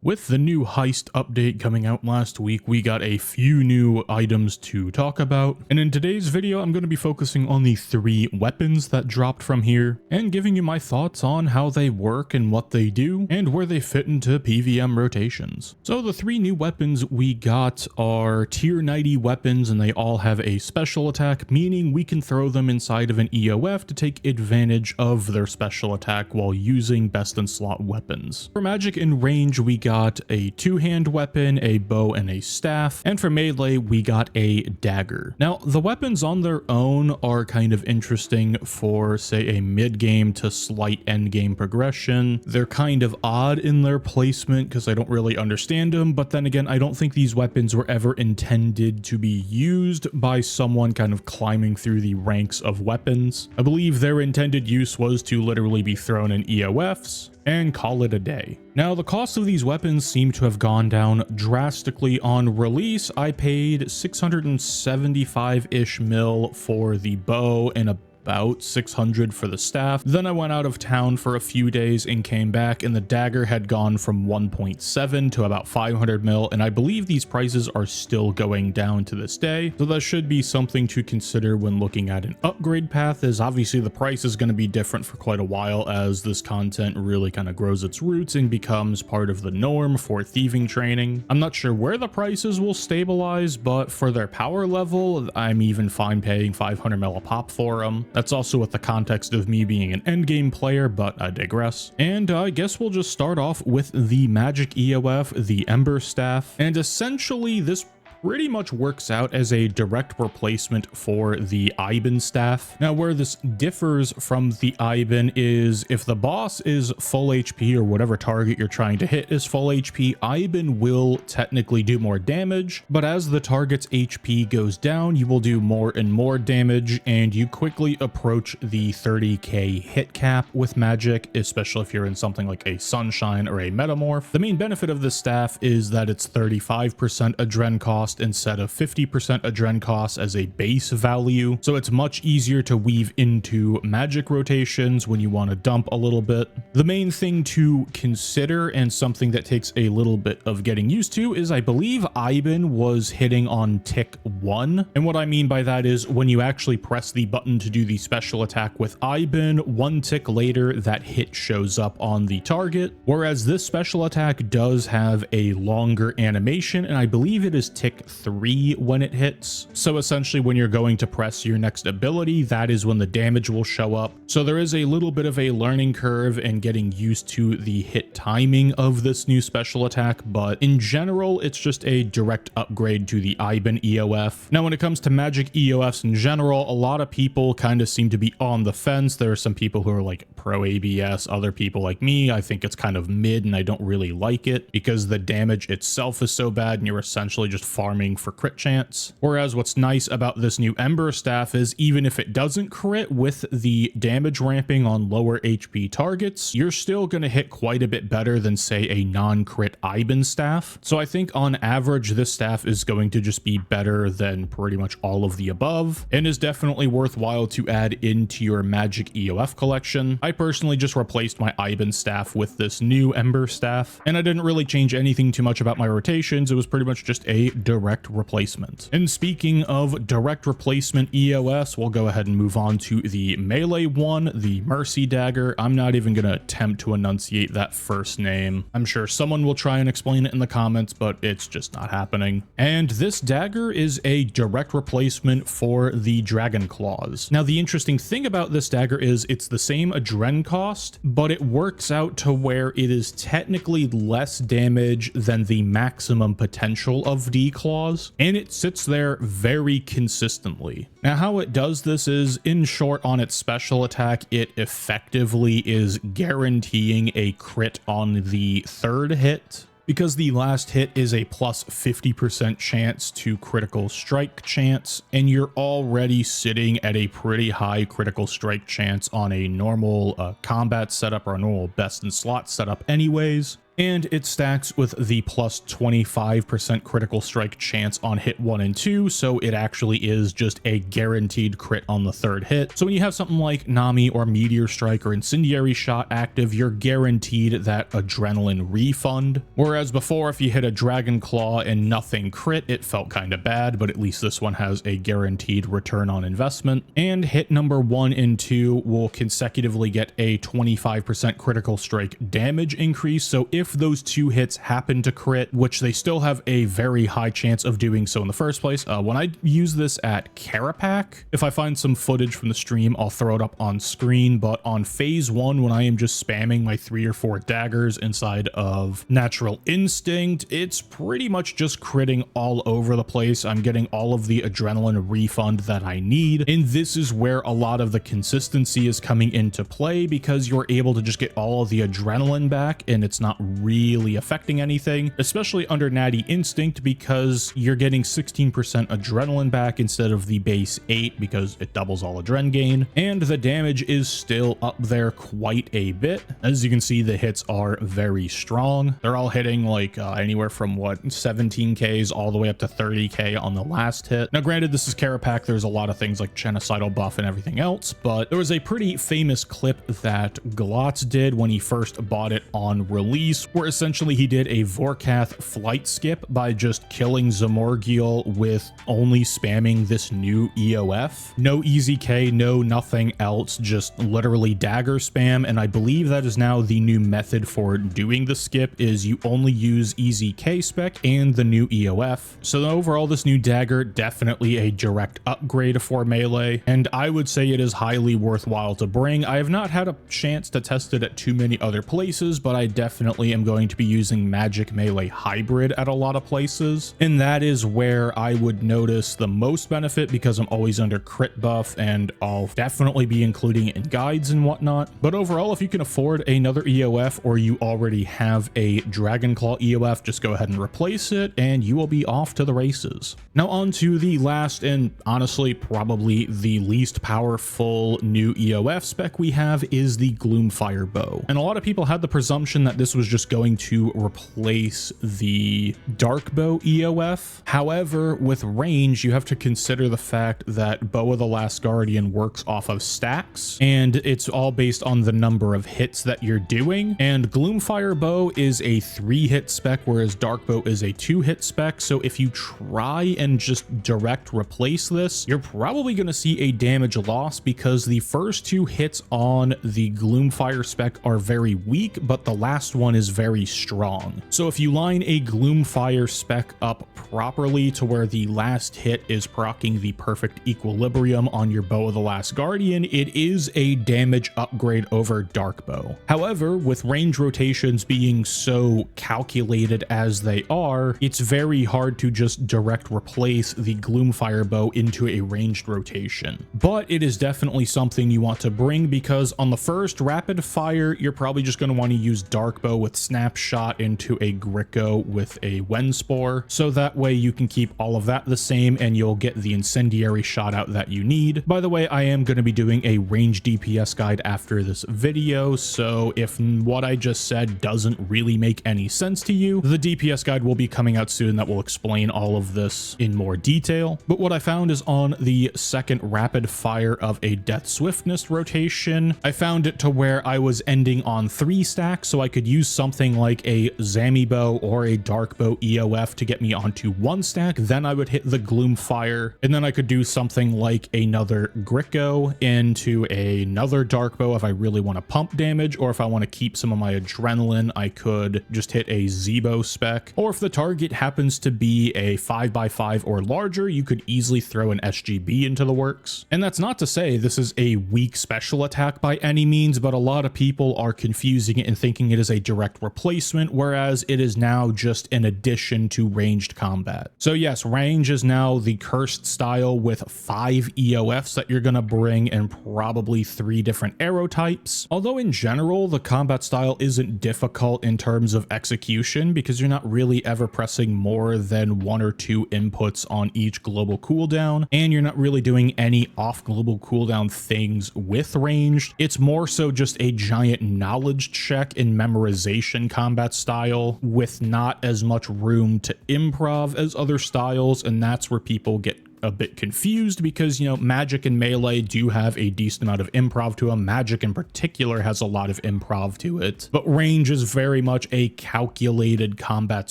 With the new Heist update coming out last week, we got a few new items to talk about, and in today's video I'm going to be focusing on the 3 weapons that dropped from here, and giving you my thoughts on how they work and what they do, and where they fit into PvM rotations. So the 3 new weapons we got are tier 90 weapons, and they all have a special attack, meaning we can throw them inside of an EoF to take advantage of their special attack while using best in slot weapons. For magic and range, we got a 2-hand weapon, a bow, and a staff, and for melee we got a dagger. Now the weapons on their own are kind of interesting for, say, a mid-game to slight end-game progression. They're kind of odd in their placement because I don't really understand them, but then again I don't think these weapons were ever intended to be used by someone kind of climbing through the ranks of weapons. I believe their intended use was to literally be thrown in EoFs and call it a day. Now the cost of these weapons seem to have gone down drastically on release. I paid 675-ish mil for the bow and about 600 for the staff. Then I went out of town for a few days and came back, and the dagger had gone from 1.7 to about 500 mil, and I believe these prices are still going down to this day. So that should be something to consider when looking at an upgrade path, as obviously the price is going to be different for quite a while as this content really kind of grows its roots and becomes part of the norm for thieving training. I'm not sure where the prices will stabilize, but for their power level, I'm even fine paying 500 mil a pop for them. That's also with the context of me being an endgame player, but I digress. And I guess we'll just start off with the magic EoF, the Ember Staff, and essentially this pretty much works out as a direct replacement for the Iban staff. Now where this differs from the Iban is if the boss is full HP or whatever target you're trying to hit is full HP, Iban will technically do more damage, but as the target's HP goes down, you will do more and more damage, and you quickly approach the 30k hit cap with magic, especially if you're in something like a Sunshine or a Metamorph. The main benefit of this staff is that it's 35% adren cost instead of 50% adren cost as a base value, so it's much easier to weave into magic rotations when you want to dump a little bit. The main thing to consider, and something that takes a little bit of getting used to, is I believe Iban was hitting on tick 1, and what I mean by that is when you actually press the button to do the special attack with Iban, 1 tick later that hit shows up on the target, whereas this special attack does have a longer animation, and I believe it is tick 3 when it hits. So essentially when you're going to press your next ability, that is when the damage will show up. So there is a little bit of a learning curve and getting used to the hit timing of this new special attack, but in general it's just a direct upgrade to the Iban EoF. Now when it comes to magic EoFs in general, a lot of people kind of seem to be on the fence. There are some people who are like pro ABS, other people like me, I think it's kind of mid and I don't really like it because the damage itself is so bad and you're essentially just farming for crit chance. Whereas what's nice about this new Ember staff is even if it doesn't crit with the damage ramping on lower HP targets, you're still going to hit quite a bit better than say a non-crit Iban staff. So I think on average this staff is going to just be better than pretty much all of the above, and is definitely worthwhile to add into your magic EoF collection. I personally just replaced my Iban staff with this new Ember staff, and I didn't really change anything too much about my rotations. It was pretty much just a direct replacement. And speaking of direct replacement EOS, we'll go ahead and move on to the melee one, the Mercy Dagger. I'm not even going to attempt to enunciate that first name. I'm sure someone will try and explain it in the comments, but it's just not happening. And this dagger is a direct replacement for the Dragon Claws. Now the interesting thing about this dagger is it's the same adren cost, but it works out to where it is technically less damage than the maximum potential of D-Claws, and it sits there very consistently. Now how it does this is, in short, on its special attack, it effectively is guaranteeing a crit on the 3rd hit, because the last hit is a plus 50% chance to critical strike chance, and you're already sitting at a pretty high critical strike chance on a normal combat setup or a normal best in slot setup anyways. and it stacks with the plus 25% critical strike chance on hit 1 and 2, so it actually is just a guaranteed crit on the third hit. So when you have something like Nami or Meteor Strike or Incendiary Shot active, you're guaranteed that adrenaline refund. Whereas before, if you hit a Dragon Claw and nothing crit, it felt kind of bad, but at least this one has a guaranteed return on investment. And hit number 1 and 2 will consecutively get a 25% critical strike damage increase. So if those 2 hits happen to crit, which they still have a very high chance of doing so in the first place, when I use this at Karapak, if I find some footage from the stream, I'll throw it up on screen. But on phase 1, when I am just spamming my 3 or 4 daggers inside of Natural Instinct, it's pretty much just critting all over the place. I'm getting all of the adrenaline refund that I need, and this is where a lot of the consistency is coming into play, because you're able to just get all of the adrenaline back and it's not really affecting anything, especially under Natty Instinct, because you're getting 16% adrenaline back instead of the base 8 because it doubles all adren gain, and the damage is still up there quite a bit. As you can see, the hits are very strong. They're all hitting like anywhere from what, 17Ks all the way up to 30K on the last hit. Now granted, this is Karapak, there's a lot of things like genocidal buff and everything else, but there was a pretty famous clip that Glotz did when he first bought it on release, where essentially he did a Vorkath flight skip by just killing Zamorgil with only spamming this new EoF. No easy K, no nothing else, just literally dagger spam. And I believe that is now the new method for doing the skip, is you only use easy K spec and the new EoF. So overall, this new dagger, definitely a direct upgrade for melee, and I would say it is highly worthwhile to bring. I have not had a chance to test it at too many other places, but I definitely am going to be using magic melee hybrid at a lot of places, and that is where I would notice the most benefit, because I'm always under crit buff and I'll definitely be including it in guides and whatnot. But overall, if you can afford another EoF, or you already have a Dragonclaw EoF, just go ahead and replace it and you will be off to the races. Now on to the last and honestly probably the least powerful new EoF spec we have is the Gloomfire Bow. And a lot of people had the presumption that this was just going to replace the Dark Bow EoF. However, with range, you have to consider the fact that Bow of the Last Guardian works off of stacks, and it's all based on the number of hits that you're doing. And Gloomfire Bow is a 3-hit spec, whereas Dark Bow is a 2-hit spec. So if you try and just direct replace this, you're probably going to see a damage loss, because the first 2 hits on the Gloomfire spec are very weak, but the last one is very strong. So if you line a Gloomfire spec up properly to where the last hit is proccing the perfect equilibrium on your Bow of the Last Guardian, it is a damage upgrade over Dark Bow. However, with range rotations being so calculated as they are, it's very hard to just direct replace the Gloomfire Bow into a ranged rotation. But it is definitely something you want to bring, because on the first rapid fire, you're probably just going to want to use Dark Bow with Snapshot into a Gricko with a Wenspore, so that way you can keep all of that the same and you'll get the incendiary shot out that you need. By the way, I am going to be doing a range DPS guide after this video, so if what I just said doesn't really make any sense to you, the DPS guide will be coming out soon that will explain all of this in more detail. But what I found is on the second rapid fire of a Death Swiftness rotation, I found it to where I was ending on 3 stacks, so I could use something like a Zami Bow or a Dark Bow EoF to get me onto 1 stack. Then I would hit the Gloomfire, and then I could do something like another Gricko into another Dark Bow if I really want to pump damage, or if I want to keep some of my adrenaline, I could just hit a Zebo spec. Or if the target happens to be a 5x5 or larger, you could easily throw an SGB into the works. And that's not to say this is a weak special attack by any means, but a lot of people are confusing it and thinking it is a direct replacement, whereas it is now just an addition to ranged combat. So yes, range is now the cursed style with 5 EoFs that you're going to bring, and probably 3 different arrow types. Although in general, the combat style isn't difficult in terms of execution, because you're not really ever pressing more than 1 or 2 inputs on each global cooldown, and you're not really doing any off global cooldown things with ranged. It's more so just a giant knowledge check and memorization rotation combat style with not as much room to improv as other styles, and that's where people get a bit confused because, you know, magic and melee do have a decent amount of improv to them. Magic in particular has a lot of improv to it, but range is very much a calculated combat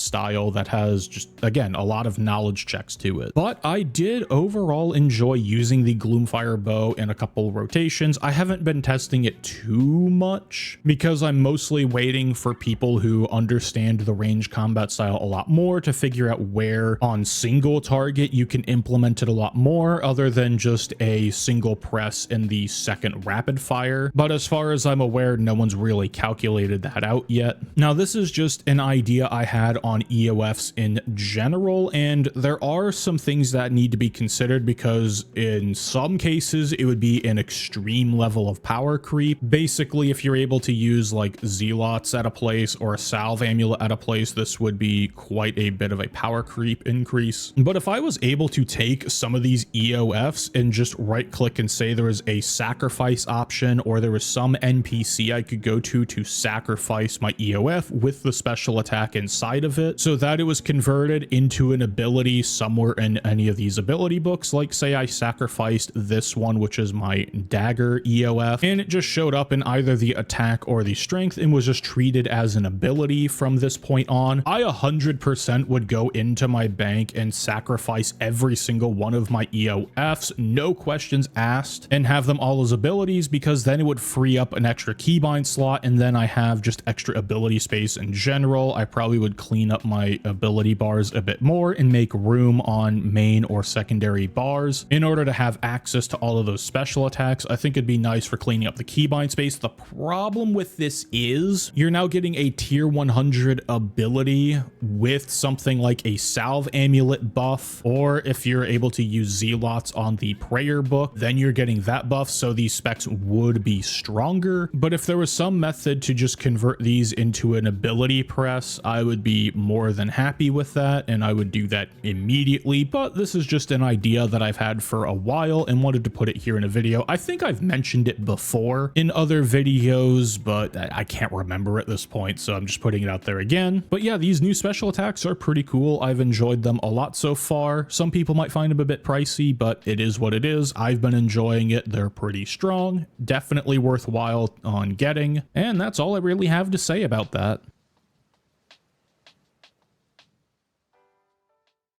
style that has just, again, a lot of knowledge checks to it. But I did overall enjoy using the Gloomfire bow in a couple rotations. I haven't been testing it too much because I'm mostly waiting for people who understand the range combat style a lot more to figure out where on single target you can implement it a lot more other than just a single press in the second rapid fire. But as far as I'm aware, no one's really calculated that out yet. Now, this is just an idea I had on EoFs in general, and there are some things that need to be considered because in some cases it would be an extreme level of power creep. Basically, if you're able to use like zealots at a place or a salve amulet at a place, this would be quite a bit of a power creep increase. But if I was able to take some of these EoFs and just right click and say there was a sacrifice option, or there was some NPC I could go to sacrifice my EoF with the special attack inside of it so that it was converted into an ability somewhere in any of these ability books. Like say I sacrificed this one, which is my dagger EoF, and it just showed up in either the attack or the strength and was just treated as an ability from this point on. I 100% would go into my bank and sacrifice every single one of my EoFs, no questions asked, and have them all as abilities, because then it would free up an extra keybind slot, and then I have just extra ability space in general. I probably would clean up my ability bars a bit more and make room on main or secondary bars in order to have access to all of those special attacks. I think it'd be nice for cleaning up the keybind space. The problem with this is you're now getting a tier 100 ability with something like a salve amulet buff, or if you're able to use zealots on the prayer book, then you're getting that buff, so these specs would be stronger. But if there was some method to just convert these into an ability press, I would be more than happy with that, and I would do that immediately. But this is just an idea that I've had for a while and wanted to put it here in a video. I think I've mentioned it before in other videos, but I can't remember at this point, so I'm just putting it out there again. But yeah, these new special attacks are pretty cool. I've enjoyed them a lot so far. Some people might find them a bit pricey, but it is what it is. I've been enjoying it. They're pretty strong, definitely worthwhile on getting, and that's all I really have to say about that.